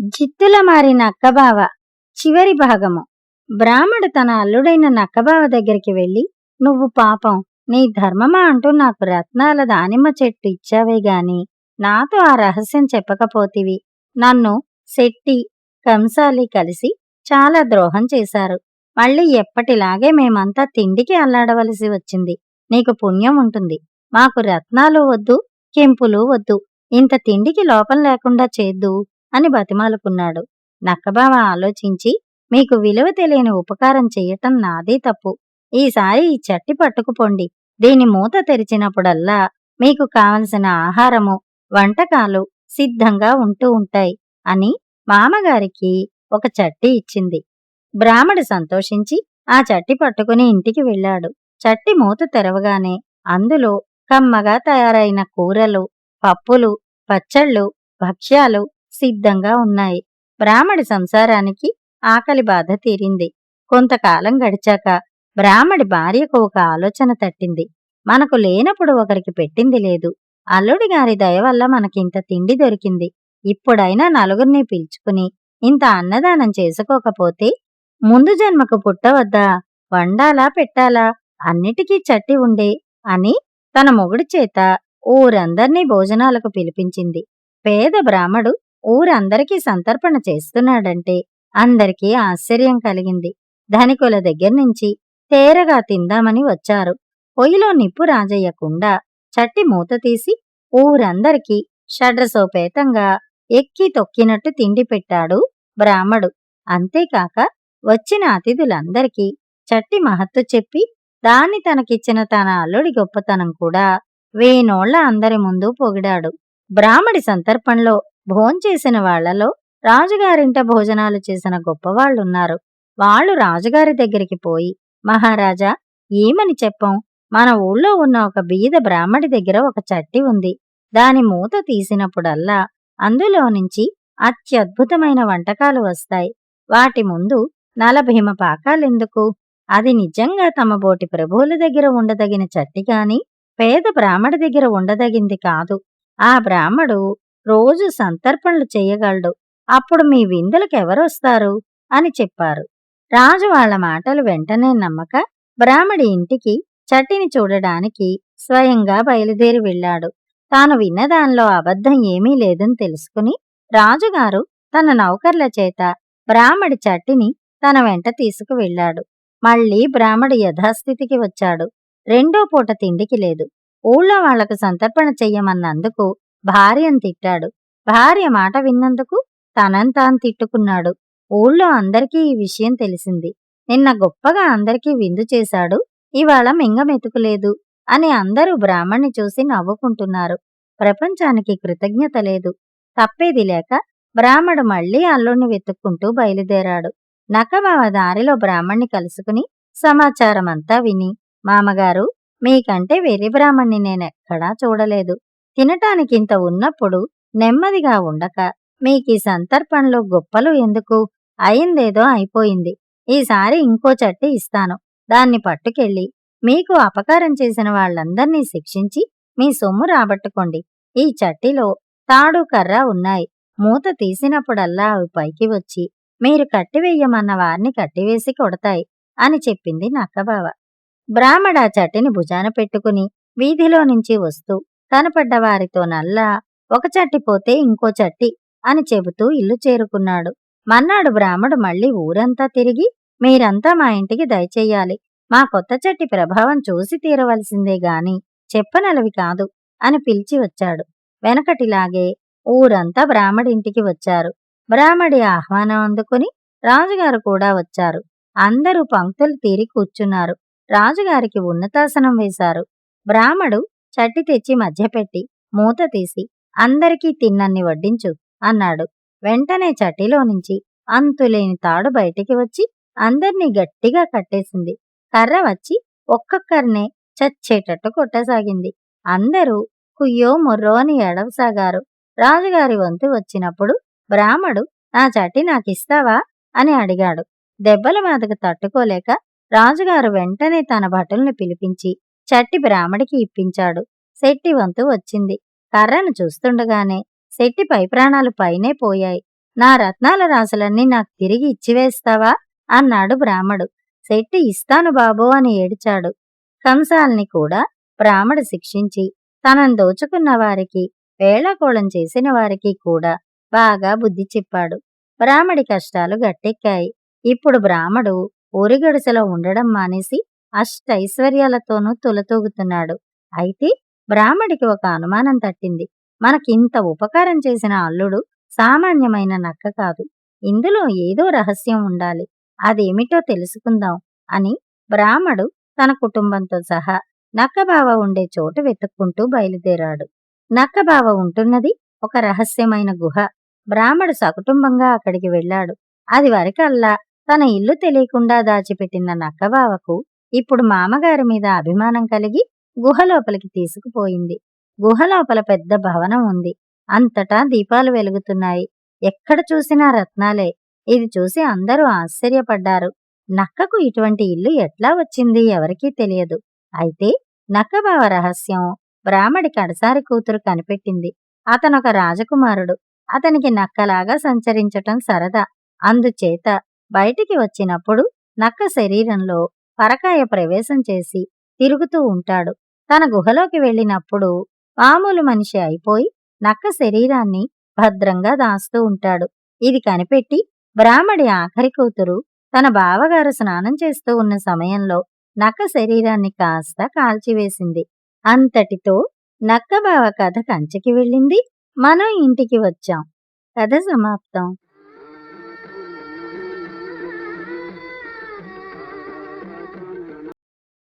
జిత్తుల మారి నక్కబావ చివరి భాగము. బ్రాహ్మడు తన అల్లుడైన నక్కబావ దగ్గరికి వెళ్ళి, నువ్వు పాపం నీ ధర్మమా అంటూ నాకు రత్నాల దానిమ్మ చెట్టు ఇచ్చావే గాని నాతో ఆ రహస్యం చెప్పకపోతివి. నన్ను శెట్టి కంసాలి కలిసి చాలా ద్రోహం చేశారు. మళ్ళీ ఎప్పటిలాగే మేమంతా తిండికి అల్లాడవలసి వచ్చింది. నీకు పుణ్యం ఉంటుంది. మాకు రత్నాలు వద్దు, కెంపులు వద్దు. ఇంత తిండికి లోపం లేకుండా చేద్దు అని బతిమాలుకున్నాడు. నక్కబావ ఆలోచించి, మీకు విలువ తెలియని ఉపకారం చెయ్యటం నాదే తప్పు. ఈసారి ఈ చట్టి పట్టుకుపోండి. దీని మూత తెరిచినప్పుడల్లా మీకు కావలసిన ఆహారము, వంటకాలు సిద్ధంగా ఉంటూ ఉంటాయి అని మామగారికి ఒక చట్టి ఇచ్చింది. బ్రాహ్మడు సంతోషించి ఆ చట్టి పట్టుకుని ఇంటికి వెళ్ళాడు. చట్టి మూత తెరవగానే అందులో కమ్మగా తయారైన కూరలు, పప్పులు, పచ్చళ్ళు, భక్ష్యాలు సిద్ధంగా ఉన్నాయి. బ్రాహ్మడి సంసారానికి ఆకలి బాధ తీరింది. కొంతకాలం గడిచాక బ్రాహ్మడి భార్యకు ఒక ఆలోచన తట్టింది. మనకు లేనప్పుడు ఒకరికి పెట్టింది లేదు. అల్లుడి గారి దయ వల్ల మనకింత తిండి దొరికింది. ఇప్పుడైనా నలుగురిని పిలుచుకుని ఇంత అన్నదానం చేసుకోకపోతే ముందు జన్మకు పుట్టవద్దా? వండాలా పెట్టాలా? అన్నిటికీ చట్టి ఉండే అని తన మొగుడి చేత ఊరందర్నీ భోజనాలకు పిలిపించింది. పేద బ్రాహ్మడు ఊరందరికీ సంతర్పణ చేస్తున్నాడంటే అందరికీ ఆశ్చర్యం కలిగింది. ధనికుల దగ్గర్నుంచి తేరగా తిందామని వచ్చారు. పొయ్యిలో నిప్పు రాజయ్యకుండా చట్టి మూత తీసి ఊరందరికీ షడ్రసోపేతంగా ఎక్కి తొక్కినట్టు తిండి పెట్టాడు బ్రాహ్మడు. అంతేకాక వచ్చిన అతిథులందరికీ చట్టి మహత్తు చెప్పి దాన్ని తనకిచ్చిన తన అల్లుడి గొప్పతనం కూడా వేనోళ్ల అందరి ముందు పొగిడాడు. బ్రాహ్మడి సంతర్పణలో భోంచేసిన వాళ్లలో రాజుగారింట భోజనాలు చేసిన గొప్పవాళ్లున్నారు. వాళ్ళు రాజుగారి దగ్గరికి పోయి, మహారాజా, ఏమని చెప్పం? మన ఊళ్ళో ఉన్న ఒక బీద బ్రాహ్మడి దగ్గర ఒక చట్టి ఉంది. దాని మూత తీసినప్పుడల్లా అందులోనుంచి అత్యద్భుతమైన వంటకాలు వస్తాయి. వాటి ముందు నలభీమ పాకాలెందుకు? అది నిజంగా తమ బోటి ప్రభువుల దగ్గర ఉండదగిన చట్టి కాని పేద బ్రాహ్మడి దగ్గర ఉండదగింది కాదు. ఆ బ్రాహ్మడు రోజు సంతర్పణలు చెయ్యగలడు. అప్పుడు మీ విందులకెవరొస్తారు అని చెప్పారు. రాజు వాళ్ల మాటలు వెంటనే నమ్మక బ్రాహ్మడి ఇంటికి చట్టిని చూడడానికి స్వయంగా బయలుదేరి వెళ్ళాడు. తాను విన్నదానిలో అబద్ధం ఏమీ లేదని తెలుసుకుని రాజుగారు తన నౌకర్ల చేత బ్రాహ్మడి చట్టిని తన వెంట తీసుకువెళ్ళాడు. మళ్లీ బ్రాహ్మడు యథాస్థితికి వచ్చాడు. రెండో పూట తిండికి లేదు. ఊళ్ళో వాళ్లకు సంతర్పణ చెయ్యమన్నందుకు భార్యను తిట్టాడు. భార్య మాట విన్నందుకు తనంతాను తిట్టుకున్నాడు. ఊళ్ళో అందరికీ ఈ విషయం తెలిసింది. నిన్న గొప్పగా అందరికీ విందు చేశాడు, ఇవాళ మింగమెతుకులేదు అని అందరూ బ్రాహ్మణ్ణి చూసి నవ్వుకుంటున్నారు. ప్రపంచానికి కృతజ్ఞత లేదు. తప్పేది లేక బ్రాహ్మడు మళ్లీ అల్లుణ్ణి వెతుక్కుంటూ బయలుదేరాడు. నక్కబావ దారిలో బ్రాహ్మణ్ణి కలుసుకుని సమాచారమంతా విని, మామగారు, మీకంటే వెర్రి బ్రాహ్మణ్ణి నేనెక్కడా చూడలేదు. తినటానికింత ఉన్నప్పుడు నెమ్మదిగా ఉండక మీకీ సంతర్పణలు గొప్పలు ఎందుకు? అయిందేదో అయిపోయింది. ఈసారి ఇంకో చట్టి ఇస్తాను. దాన్ని పట్టుకెళ్ళి మీకు అపకారం చేసిన వాళ్లందర్నీ శిక్షించి మీ సొమ్ము రాబట్టుకోండి. ఈ చట్టిలో తాడు కర్ర ఉన్నాయి. మూత తీసినప్పుడల్లా అవి పైకి వచ్చి మీరు కట్టివేయమన్న వారిని కట్టివేసి కొడతాయి అని చెప్పింది నక్కబావ. బ్రాహ్మడా చట్టిని భుజాన పెట్టుకుని వీధిలో నుంచి వస్తూ కనపడ్డ వారితో నల్లా ఒక చట్టి పోతే ఇంకో చట్టి అని చెబుతూ ఇల్లు చేరుకున్నాడు. మన్నాడు బ్రాహ్మడు మళ్లీ ఊరంతా తిరిగి, మీరంతా మా ఇంటికి దయచెయ్యాలి. మా కొత్త చట్టి ప్రభావం చూసి తీరవలసిందే గాని చెప్పనలవి కాదు అని పిలిచి వచ్చాడు. వెనకటిలాగే ఊరంతా బ్రాహ్మడింటికి వచ్చారు. బ్రాహ్మడి ఆహ్వానం అందుకుని రాజుగారు కూడా వచ్చారు. అందరూ పంక్తులు తీరి కూర్చున్నారు. రాజుగారికి ఉన్నతాసనం వేశారు. బ్రాహ్మడు చట్టి తెచ్చి మధ్యపెట్టి మూత తీసి అందరికీ తిన్నన్ని వడ్డించు అన్నాడు. వెంటనే చట్టిలో నుంచి అంతులేని తాడు బయటికి వచ్చి అందర్నీ గట్టిగా కట్టేసింది. కర్ర వచ్చి ఒక్కొక్కరినే చచ్చేటట్టు కొట్టసాగింది. అందరూ కుయ్యో మొర్రో అని ఏడవసాగారు. రాజుగారి వంతు వచ్చినప్పుడు బ్రాహ్మడు, నా చట్టి నాకిస్తావా అని అడిగాడు. దెబ్బల బాధకు తట్టుకోలేక రాజుగారు వెంటనే తన భటుల్ని పిలిపించి చట్టి బ్రాహ్మడికి ఇప్పించాడు. శెట్టి వంతు వచ్చింది. కర్రను చూస్తుండగానే శెట్టి పై ప్రాణాలు పైనే పోయాయి. నా రత్నాల రాసులన్నీ నాకు తిరిగి ఇచ్చివేస్తావా అన్నాడు బ్రాహ్మడు. శెట్టి ఇస్తాను బాబో అని ఏడిచాడు. కంసాల్ని కూడా బ్రాహ్మడు శిక్షించి తనను దోచుకున్న వారికి, వేళాకోళం చేసిన వారికి కూడా బాగా బుద్ధి చెప్పాడు. బ్రాహ్మడి కష్టాలు గట్టెక్కాయి. ఇప్పుడు బ్రాహ్మడు ఊరిగడుసలో ఉండడం మానేసి అష్టైశ్వర్యాలతోనూ తులతూగుతున్నాడు. అయితే బ్రాహ్మడికి ఒక అనుమానం తట్టింది. మనకింత ఉపకారం చేసిన అల్లుడు సామాన్యమైన నక్క కాదు. ఇందులో ఏదో రహస్యం ఉండాలి. అదేమిటో తెలుసుకుందాం అని బ్రాహ్మడు తన కుటుంబంతో సహా నక్కబావ ఉండే చోటు వెతుక్కుంటూ బయలుదేరాడు. నక్కబావ ఉంటున్నది ఒక రహస్యమైన గుహ. బ్రాహ్మడు సకుటుంబంగా అక్కడికి వెళ్ళాడు. అది వరకల్లా తన ఇల్లు తెలియకుండా దాచిపెట్టిన నక్కబావకు ఇప్పుడు మామగారి మీద అభిమానం కలిగి గుహలోపలికి తీసుకుపోయింది. గుహలోపల పెద్ద భవనం ఉంది. అంతటా దీపాలు వెలుగుతున్నాయి. ఎక్కడ చూసినా రత్నాలే. ఇది చూసి అందరూ ఆశ్చర్యపడ్డారు. నక్కకు ఇటువంటి ఇల్లు ఎట్లా వచ్చింది ఎవరికీ తెలియదు. అయితే నక్కబావ రహస్యం బ్రాహ్మడి కడసారి కూతురు కనిపెట్టింది. అతనొక రాజకుమారుడు. అతనికి నక్కలాగా సంచరించటం సరదా. అందుచేత బయటికి వచ్చినప్పుడు నక్క శరీరంలో పరకాయ ప్రవేశం చేసి తిరుగుతూ ఉంటాడు. తన గుహలోకి వెళ్ళినప్పుడు మామూలు మనిషి అయిపోయి నక్క శరీరాన్ని భద్రంగా దాస్తూ ఉంటాడు. ఇది కనిపెట్టి బ్రాహ్మడి ఆఖరి కూతురు తన బావగారు స్నానం చేస్తూ ఉన్న సమయంలో నక్క శరీరాన్ని కాస్త కాల్చివేసింది. అంతటితో నక్కబావ కథ కంచికి వెళ్ళింది. మనం ఇంటికి వచ్చాం. కథ సమాప్తం.